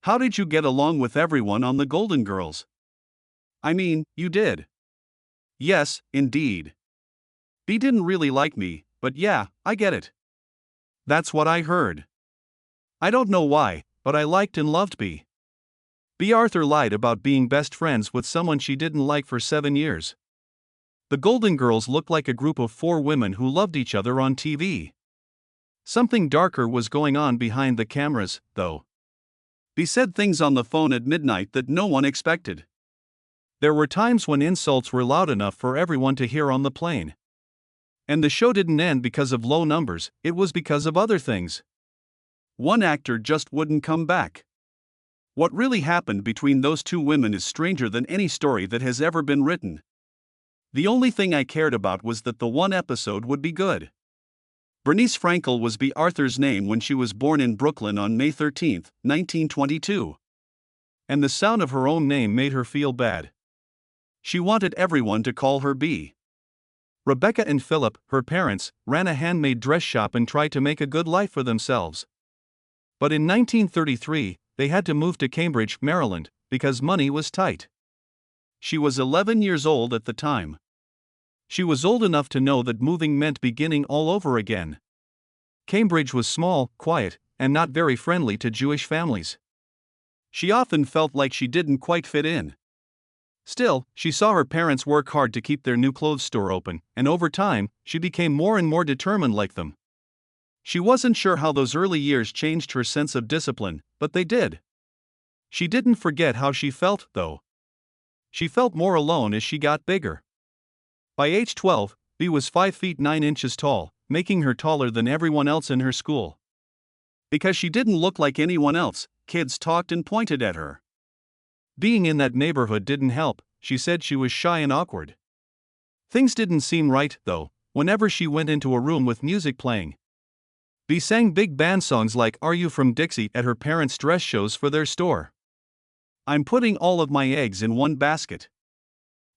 How did you get along with everyone on the Golden Girls? I mean, you did. Yes, indeed. Bea didn't really like me, but yeah, I get it. That's what I heard. I don't know why, but I liked and loved Bea. Bea Arthur lied about being best friends with someone she didn't like for 7 years. The Golden Girls looked like a group of 4 women who loved each other on TV. Something darker was going on behind the cameras, though. Bea said things on the phone at midnight that no one expected. There were times when insults were loud enough for everyone to hear on the plane. And the show didn't end because of low numbers, it was because of other things. One actor just wouldn't come back. What really happened between those 2 women is stranger than any story that has ever been written. The only thing I cared about was that the one episode would be good. Bernice Frankel was Bea Arthur's name when she was born in Brooklyn on May 13, 1922. And the sound of her own name made her feel bad. She wanted everyone to call her Bea. Rebecca and Philip, her parents, ran a handmade dress shop and tried to make a good life for themselves. But in 1933, they had to move to Cambridge, Maryland, because money was tight. She was 11 years old at the time. She was old enough to know that moving meant beginning all over again. Cambridge was small, quiet, and not very friendly to Jewish families. She often felt like she didn't quite fit in. Still, she saw her parents work hard to keep their new clothes store open, and over time, she became more and more determined like them. She wasn't sure how those early years changed her sense of discipline, but they did. She didn't forget how she felt, though. She felt more alone as she got bigger. By age 12, Bea was 5 feet 9 inches tall, making her taller than everyone else in her school. Because she didn't look like anyone else, kids talked and pointed at her. Being in that neighborhood didn't help, she said she was shy and awkward. Things didn't seem right, though, whenever she went into a room with music playing. Bea sang big band songs like Are You From Dixie at her parents' dress shows for their store. I'm putting all of my eggs in one basket.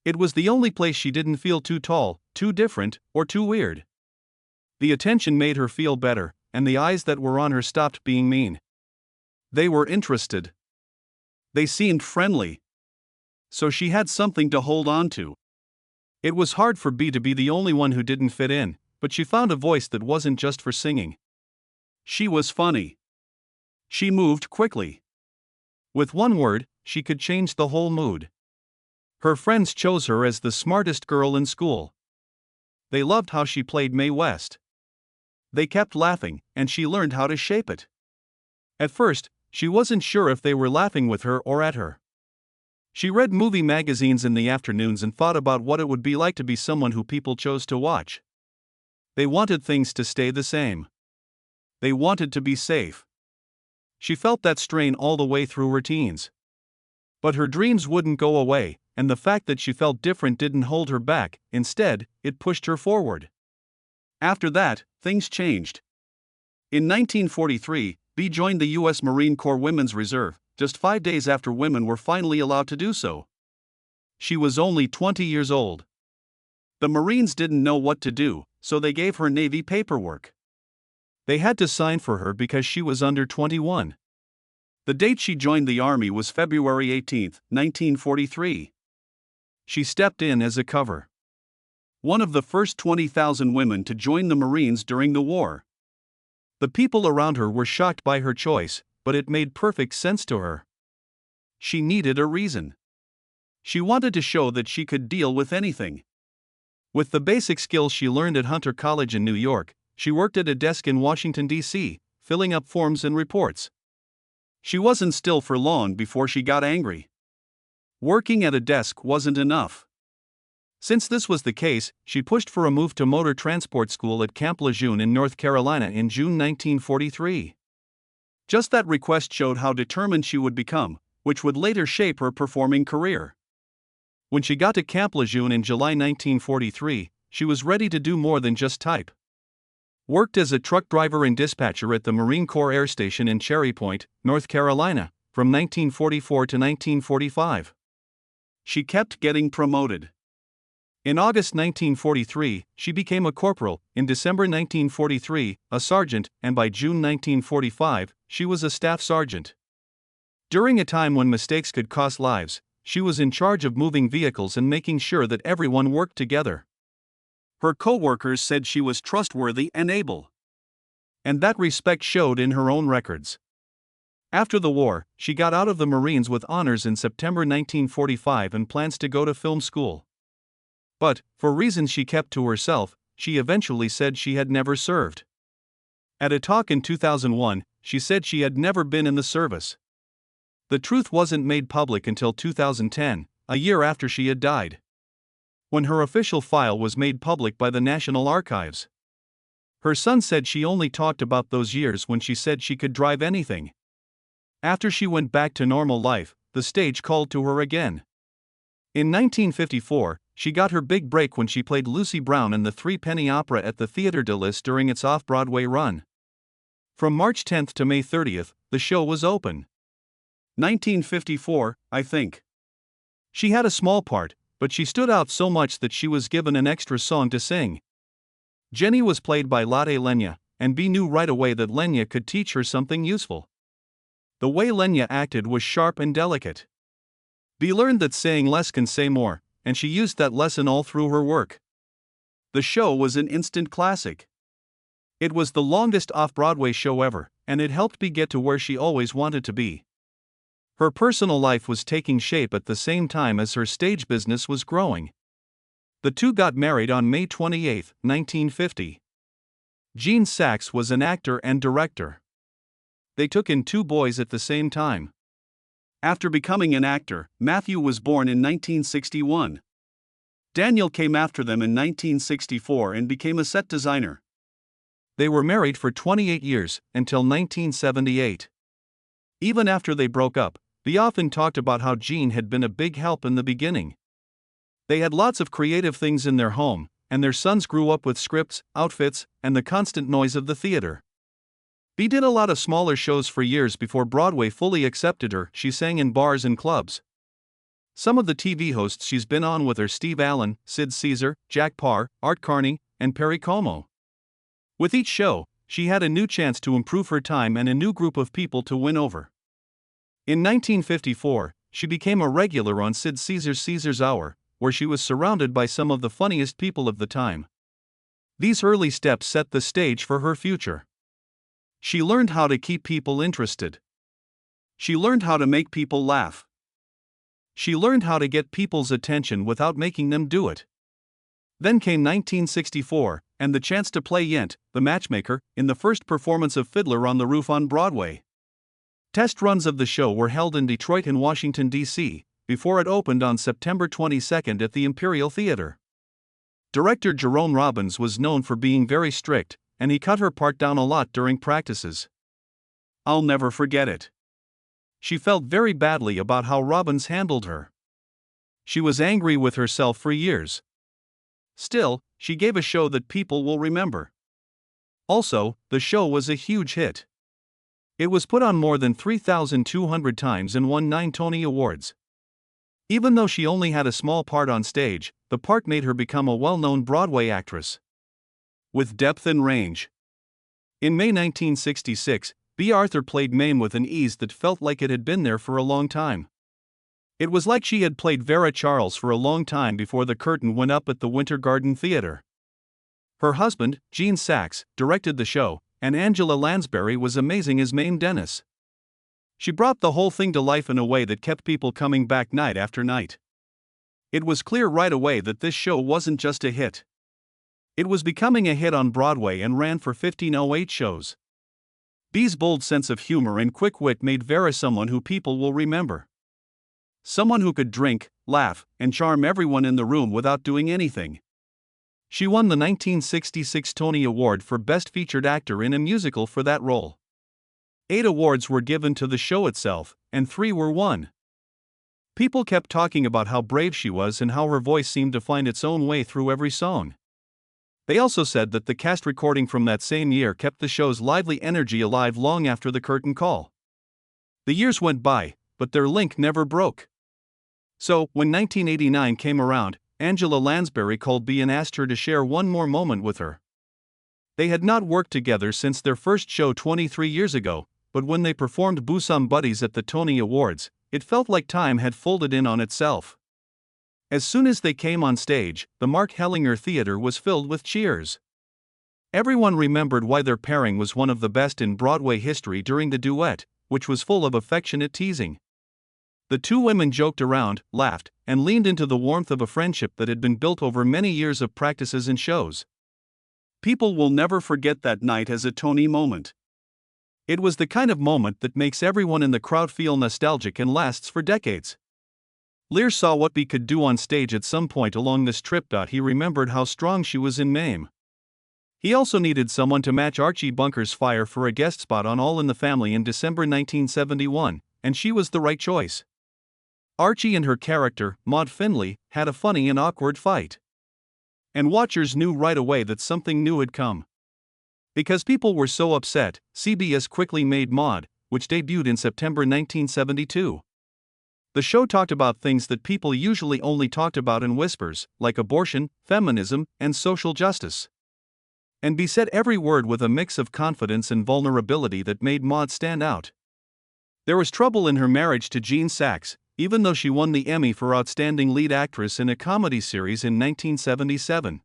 It was the only place she didn't feel too tall, too different, or too weird. The attention made her feel better, and the eyes that were on her stopped being mean. They were interested. They seemed friendly. So she had something to hold on to. It was hard for Bea to be the only one who didn't fit in, but she found a voice that wasn't just for singing. She was funny. She moved quickly. With one word, she could change the whole mood. Her friends chose her as the smartest girl in school. They loved how she played Mae West. They kept laughing, and she learned how to shape it. At first, she wasn't sure if they were laughing with her or at her. She read movie magazines in the afternoons and thought about what it would be like to be someone who people chose to watch. They wanted things to stay the same. They wanted to be safe. She felt that strain all the way through her teens. But her dreams wouldn't go away, and the fact that she felt different didn't hold her back, instead, it pushed her forward. After that, things changed. In 1943, Bea joined the U.S. Marine Corps Women's Reserve, just 5 days after women were finally allowed to do so. She was only 20 years old. The Marines didn't know what to do, so they gave her Navy paperwork. They had to sign for her because she was under 21. The date she joined the Army was February 18, 1943. She stepped in as a cover. One of the first 20,000 women to join the Marines during the war. The people around her were shocked by her choice, but it made perfect sense to her. She needed a reason. She wanted to show that she could deal with anything. With the basic skills she learned at Hunter College in New York, she worked at a desk in Washington, D.C., filling up forms and reports. She wasn't still for long before she got angry. Working at a desk wasn't enough. Since this was the case, she pushed for a move to motor transport school at Camp Lejeune in North Carolina in June 1943. Just that request showed how determined she would become, which would later shape her performing career. When she got to Camp Lejeune in July 1943, she was ready to do more than just type. Worked as a truck driver and dispatcher at the Marine Corps Air Station in Cherry Point, North Carolina, from 1944 to 1945. She kept getting promoted. In August 1943, she became a corporal, in December 1943, a sergeant, and by June 1945, she was a staff sergeant. During a time when mistakes could cost lives, she was in charge of moving vehicles and making sure that everyone worked together. Her co-workers said she was trustworthy and able. And that respect showed in her own records. After the war, she got out of the Marines with honors in September 1945 and plans to go to film school. But, for reasons she kept to herself, she eventually said she had never served. At a talk in 2001, she said she had never been in the service. The truth wasn't made public until 2010, a year after she had died, when her official file was made public by the National Archives. Her son said she only talked about those years when she said she could drive anything. After she went back to normal life, the stage called to her again. In 1954, she got her big break when she played Lucy Brown in the Three-Penny Opera at the Theatre de Lis during its off-Broadway run. From March 10 to May 30, the show was open. 1954, I think. She had a small part, but she stood out so much that she was given an extra song to sing. Jenny was played by Lotte Lenya, and Bea knew right away that Lenya could teach her something useful. The way Lenya acted was sharp and delicate. Bea learned that saying less can say more, and she used that lesson all through her work. The show was an instant classic. It was the longest off-Broadway show ever, and it helped Bea get to where she always wanted to be. Her personal life was taking shape at the same time as her stage business was growing. The two got married on May 28, 1950. Gene Saks was an actor and director. They took in 2 boys at the same time. After becoming an actor, Matthew was born in 1961. Daniel came after them in 1964 and became a set designer. They were married for 28 years, until 1978. Even after they broke up, they often talked about how Gene had been a big help in the beginning. They had lots of creative things in their home, and their sons grew up with scripts, outfits, and the constant noise of the theater. Bea did a lot of smaller shows for years before Broadway fully accepted her. She sang in bars and clubs. Some of the TV hosts she's been on with are Steve Allen, Sid Caesar, Jack Paar, Art Carney, and Perry Como. With each show, she had a new chance to improve her time and a new group of people to win over. In 1954, she became a regular on Sid Caesar's Caesar's Hour, where she was surrounded by some of the funniest people of the time. These early steps set the stage for her future. She learned how to keep people interested. She learned how to make people laugh. She learned how to get people's attention without making them do it. Then came 1964, and the chance to play Yent, the matchmaker, in the first performance of Fiddler on the Roof on Broadway. Test runs of the show were held in Detroit and Washington, D.C., before it opened on September 22 at the Imperial Theater. Director Jerome Robbins was known for being very strict, and he cut her part down a lot during practices. I'll never forget it. She felt very badly about how Robbins handled her. She was angry with herself for years. Still, she gave a show that people will remember. Also, the show was a huge hit. It was put on more than 3,200 times and won 9 Tony Awards. Even though she only had a small part on stage, the part made her become a well-known Broadway actress with depth and range. In May 1966, Bea Arthur played Mame with an ease that felt like it had been there for a long time. It was like she had played Vera Charles for a long time before the curtain went up at the Winter Garden Theater. Her husband, Gene Saks, directed the show, and Angela Lansbury was amazing as Mame Dennis. She brought the whole thing to life in a way that kept people coming back night after night. It was clear right away that this show wasn't just a hit. It was becoming a hit on Broadway and ran for 1508 shows. Bea's bold sense of humor and quick wit made Vera someone who people will remember. Someone who could drink, laugh, and charm everyone in the room without doing anything. She won the 1966 Tony Award for Best Featured Actor in a Musical for that role. 8 awards were given to the show itself, and 3 were won. People kept talking about how brave she was and how her voice seemed to find its own way through every song. They also said that the cast recording from that same year kept the show's lively energy alive long after the curtain call. The years went by, but their link never broke. So, when 1989 came around, Angela Lansbury called Bea and asked her to share one more moment with her. They had not worked together since their first show 23 years ago, but when they performed Busam Buddies at the Tony Awards, it felt like time had folded in on itself. As soon as they came on stage, the Mark Hellinger Theater was filled with cheers. Everyone remembered why their pairing was one of the best in Broadway history during the duet, which was full of affectionate teasing. The two women joked around, laughed, and leaned into the warmth of a friendship that had been built over many years of practices and shows. People will never forget that night as a Tony moment. It was the kind of moment that makes everyone in the crowd feel nostalgic and lasts for decades. Lear saw what Bea could do on stage at some point along this trip. He remembered how strong she was in Mame. He also needed someone to match Archie Bunker's fire for a guest spot on All in the Family in December 1971, and she was the right choice. Archie and her character, Maude Findlay, had a funny and awkward fight. And watchers knew right away that something new had come. Because people were so upset, CBS quickly made Maude, which debuted in September 1972. The show talked about things that people usually only talked about in whispers, like abortion, feminism, and social justice. And Bea said every word with a mix of confidence and vulnerability that made Maude stand out. There was trouble in her marriage to Gene Saks, even though she won the Emmy for Outstanding Lead Actress in a Comedy Series in 1977.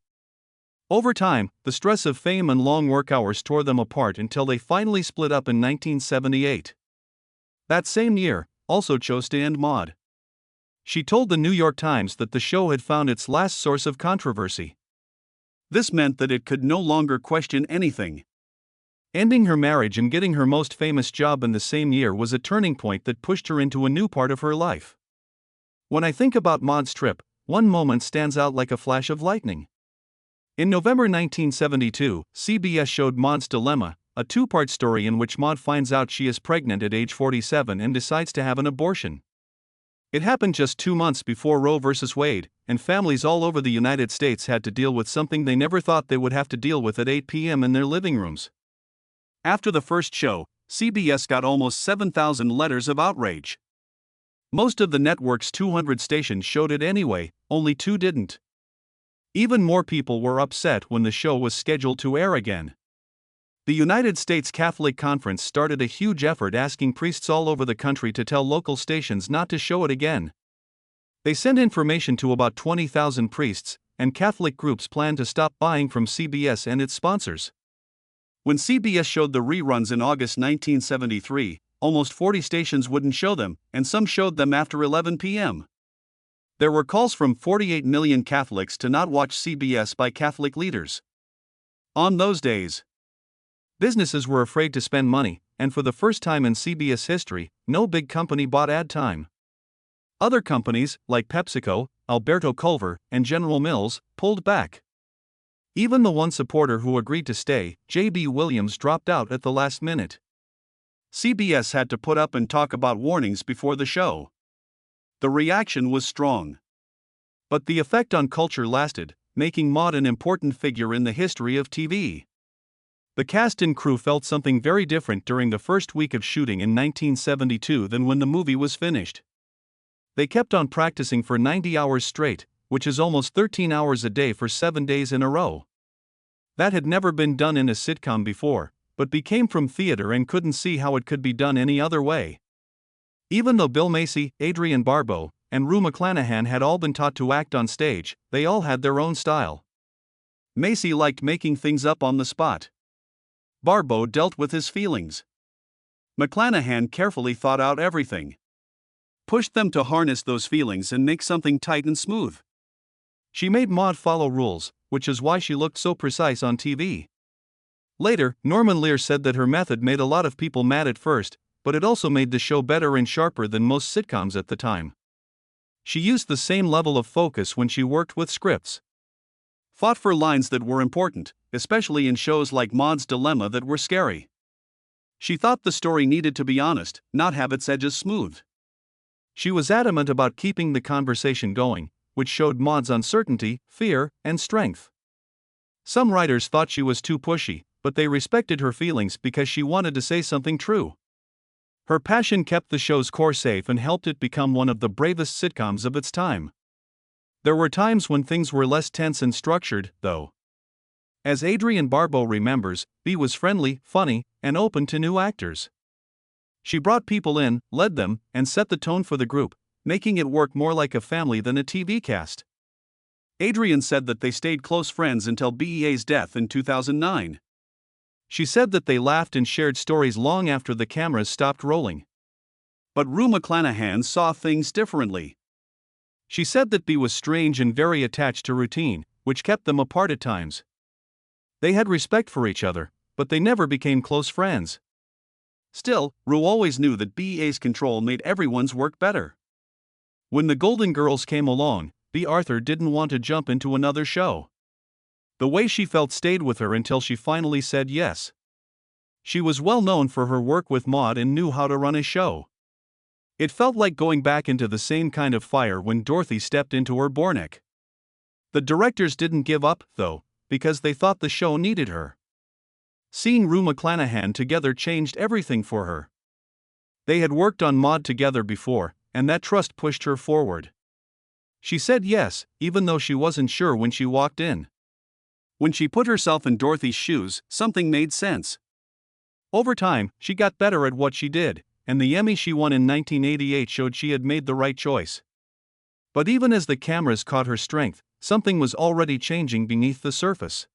Over time, the stress of fame and long work hours tore them apart until they finally split up in 1978. That same year, also chose to end Maude. She told the New York Times that the show had found its last source of controversy. This meant that it could no longer question anything. Ending her marriage and getting her most famous job in the same year was a turning point that pushed her into a new part of her life. When I think about Maude's trip, one moment stands out like a flash of lightning. In November 1972, CBS showed Maude's Dilemma, a two-part story in which Maude finds out she is pregnant at age 47 and decides to have an abortion. It happened just 2 months before Roe v. Wade, and families all over the United States had to deal with something they never thought they would have to deal with at 8 p.m. in their living rooms. After the first show, CBS got almost 7,000 letters of outrage. Most of the network's 200 stations showed it anyway, only 2 didn't. Even more people were upset when the show was scheduled to air again. The United States Catholic Conference started a huge effort asking priests all over the country to tell local stations not to show it again. They sent information to about 20,000 priests, and Catholic groups planned to stop buying from CBS and its sponsors. When CBS showed the reruns in August 1973, almost 40 stations wouldn't show them, and some showed them after 11 p.m. There were calls from 48 million Catholics to not watch CBS by Catholic leaders. On those days, businesses were afraid to spend money, and for the first time in CBS history, no big company bought ad time. Other companies, like PepsiCo, Alberto Culver, and General Mills, pulled back. Even the one supporter who agreed to stay, J.B. Williams, dropped out at the last minute. CBS had to put up and talk about warnings before the show. The reaction was strong. But the effect on culture lasted, making Maude an important figure in the history of TV. The cast and crew felt something very different during the first week of shooting in 1972 than when the movie was finished. They kept on practicing for 90 hours straight, which is almost 13 hours a day for 7 days in a row. That had never been done in a sitcom before, but Bea came from theater and couldn't see how it could be done any other way. Even though Bill Macy, Adrienne Barbeau, and Rue McClanahan had all been taught to act on stage, they all had their own style. Macy liked making things up on the spot. Barbeau dealt with his feelings. McClanahan carefully thought out everything. Pushed them to harness those feelings and make something tight and smooth. She made Maude follow rules, which is why she looked so precise on TV. Later, Norman Lear said that her method made a lot of people mad at first, but it also made the show better and sharper than most sitcoms at the time. She used the same level of focus when she worked with scripts. Fought for lines that were important, especially in shows like Maude's Dilemma that were scary. She thought the story needed to be honest, not have its edges smoothed. She was adamant about keeping the conversation going, which showed Maude's uncertainty, fear, and strength. Some writers thought she was too pushy, but they respected her feelings because she wanted to say something true. Her passion kept the show's core safe and helped it become one of the bravest sitcoms of its time. There were times when things were less tense and structured, though. As Adrienne Barbeau remembers, Bea was friendly, funny, and open to new actors. She brought people in, led them, and set the tone for the group, making it work more like a family than a TV cast. Adrienne said that they stayed close friends until Bea's death in 2009. She said that they laughed and shared stories long after the cameras stopped rolling. But Rue McClanahan saw things differently. She said that Bea was strange and very attached to routine, which kept them apart at times. They had respect for each other, but they never became close friends. Still, Rue always knew that Bea's control made everyone's work better. When the Golden Girls came along, Bea Arthur didn't want to jump into another show. The way she felt stayed with her until she finally said yes. She was well known for her work with Maude and knew how to run a show. It felt like going back into the same kind of fire when Dorothy stepped into her Bornick. The directors didn't give up, though, because they thought the show needed her. Seeing Rue McClanahan together changed everything for her. They had worked on Maude together before, and that trust pushed her forward. She said yes, even though she wasn't sure when she walked in. When she put herself in Dorothy's shoes, something made sense. Over time, she got better at what she did, and the Emmy she won in 1988 showed she had made the right choice. But even as the cameras caught her strength, something was already changing beneath the surface.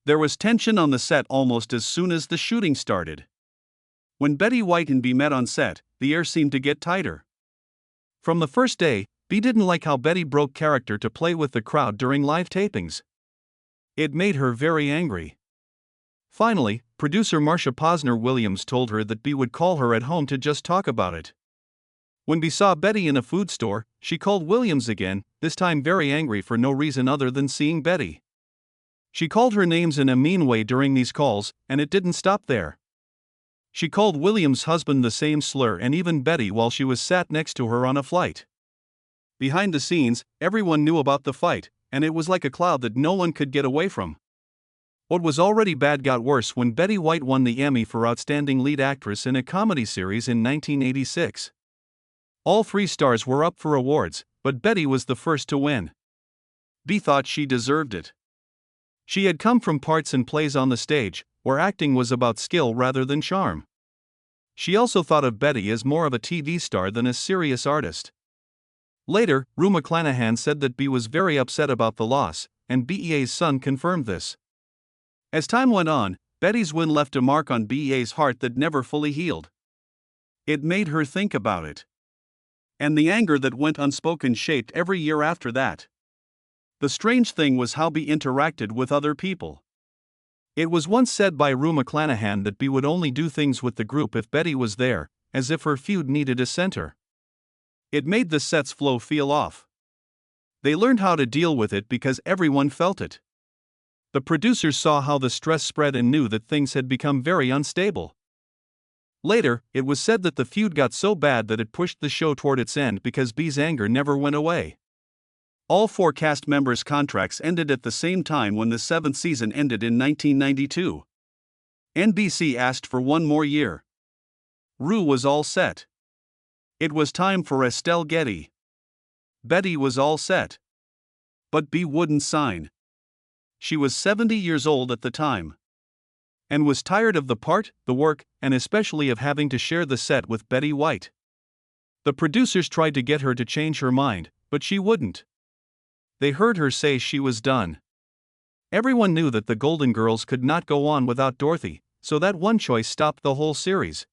There was tension on the set almost as soon as the shooting started. When Betty White and Bea met on set, the air seemed to get tighter. From the first day, Bea didn't like how Betty broke character to play with the crowd during live tapings. It made her very angry. Finally, producer Marsha Posner Williams told her that Bea would call her at home to just talk about it. When Bea saw Betty in a food store, she called Williams again, this time very angry for no reason other than seeing Betty. She called her names in a mean way during these calls, and it didn't stop there. She called Williams' husband the same slur and even Betty while she was sat next to her on a flight. Behind the scenes, everyone knew about the fight, and it was like a cloud that no one could get away from. What was already bad got worse when Betty White won the Emmy for Outstanding Lead Actress in a Comedy Series in 1986. All three stars were up for awards, but Betty was the first to win. Bea thought she deserved it. She had come from parts and plays on the stage, where acting was about skill rather than charm. She also thought of Betty as more of a TV star than a serious artist. Later, Rue McClanahan said that Bea was very upset about the loss, and Bea's son confirmed this. As time went on, Betty's win left a mark on Bea's heart that never fully healed. It made her think about it. And the anger that went unspoken shaped every year after that. The strange thing was how Bea interacted with other people. It was once said by Rue McClanahan that Bea would only do things with the group if Betty was there, as if her feud needed a center. It made the set's flow feel off. They learned how to deal with it because everyone felt it. The producers saw how the stress spread and knew that things had become very unstable. Later, it was said that the feud got so bad that it pushed the show toward its end because Bea's anger never went away. All four cast members' contracts ended at the same time when the seventh season ended in 1992. NBC asked for one more year. Rue was all set. It was time for Estelle Getty. Betty was all set. But Bea wouldn't sign. She was 70 years old at the time. And was tired of the part, the work, and especially of having to share the set with Betty White. The producers tried to get her to change her mind, but she wouldn't. They heard her say she was done. Everyone knew that the Golden Girls could not go on without Dorothy, so that one choice stopped the whole series.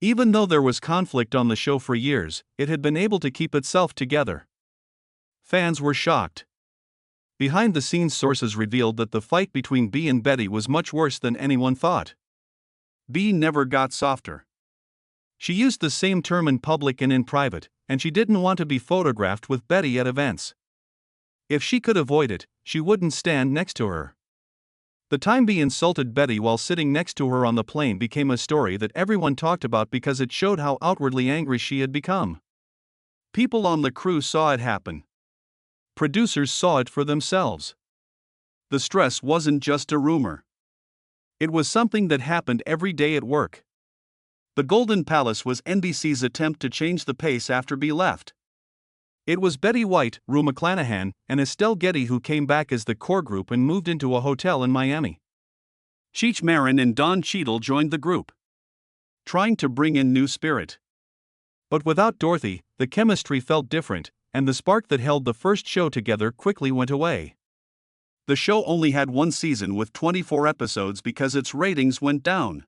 Even though there was conflict on the show for years, it had been able to keep itself together. Fans were shocked. Behind-the-scenes sources revealed that the fight between Bea and Betty was much worse than anyone thought. Bea never got softer. She used the same term in public and in private, and she didn't want to be photographed with Betty at events. If she could avoid it, she wouldn't stand next to her. The time Bea insulted Betty while sitting next to her on the plane became a story that everyone talked about because it showed how outwardly angry she had become. People on the crew saw it happen. Producers saw it for themselves. The stress wasn't just a rumor. It was something that happened every day at work. The Golden Palace was NBC's attempt to change the pace after Bea left. It was Betty White, Rue McClanahan, and Estelle Getty who came back as the core group and moved into a hotel in Miami. Cheech Marin and Don Cheadle joined the group. trying to bring in new spirit. But without Dorothy, the chemistry felt different, and the spark that held the first show together quickly went away. The show only had one season with 24 episodes because its ratings went down.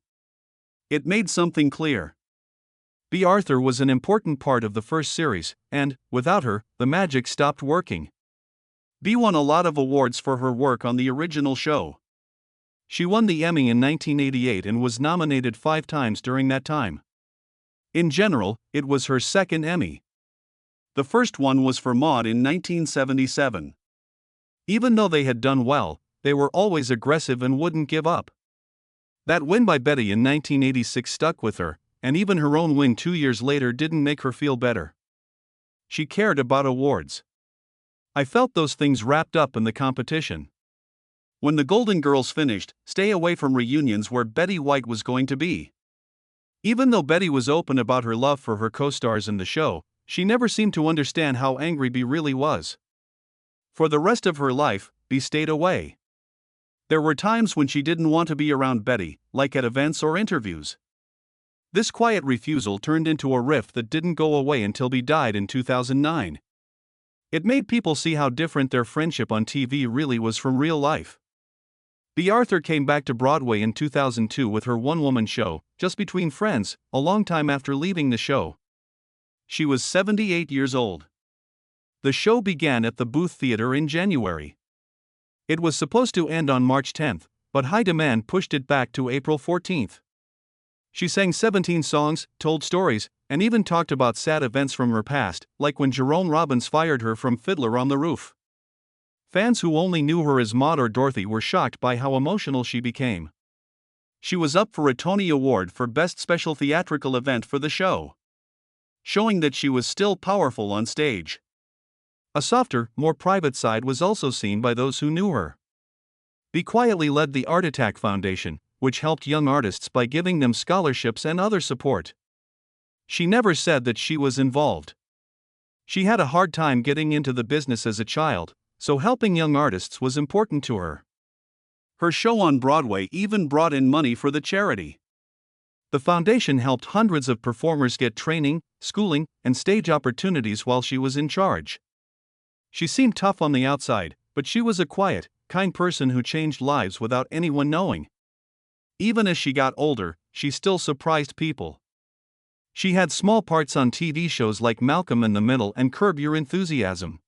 It made something clear. Bea Arthur was an important part of the first series, and, without her, the magic stopped working. Bea won a lot of awards for her work on the original show. She won the Emmy in 1988 and was nominated 5 times during that time. In general, it was her second Emmy. The first one was for Maude in 1977. Even though they had done well, they were always aggressive and wouldn't give up. That win by Betty in 1986 stuck with her, and even her own win 2 years later didn't make her feel better. She cared about awards. I felt those things wrapped up in the competition. When the Golden Girls finished, stay away from reunions where Betty White was going to be. Even though Betty was open about her love for her co-stars in the show, she never seemed to understand how angry Bea really was. For the rest of her life, Bea stayed away. There were times when she didn't want to be around Betty, like at events or interviews. This quiet refusal turned into a rift that didn't go away until Bea died in 2009. It made people see how different their friendship on TV really was from real life. Bea Arthur came back to Broadway in 2002 with her one-woman show, Just Between Friends, a long time after leaving the show. She was 78 years old. The show began at the Booth Theatre in January. It was supposed to end on March 10, but high demand pushed it back to April 14. She sang 17 songs, told stories, and even talked about sad events from her past, like when Jerome Robbins fired her from Fiddler on the Roof. Fans who only knew her as Maude or Dorothy were shocked by how emotional she became. She was up for a Tony Award for Best Special Theatrical Event for the show, showing that she was still powerful on stage. A softer, more private side was also seen by those who knew her. Bea quietly led the Art Attack Foundation, which helped young artists by giving them scholarships and other support. She never said that she was involved. She had a hard time getting into the business as a child, so helping young artists was important to her. Her show on Broadway even brought in money for the charity. The foundation helped hundreds of performers get training, schooling, and stage opportunities while she was in charge. She seemed tough on the outside, but she was a quiet, kind person who changed lives without anyone knowing. Even as she got older, she still surprised people. She had small parts on TV shows like Malcolm in the Middle and Curb Your Enthusiasm,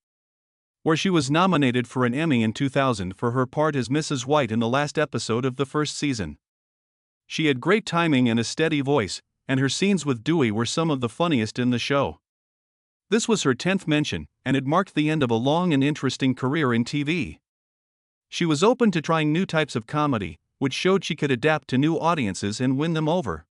where she was nominated for an Emmy in 2000 for her part as Mrs. White in the last episode of the first season. She had great timing and a steady voice, and her scenes with Dewey were some of the funniest in the show. This was her 10th mention, and it marked the end of a long and interesting career in TV. She was open to trying new types of comedy, which showed she could adapt to new audiences and win them over.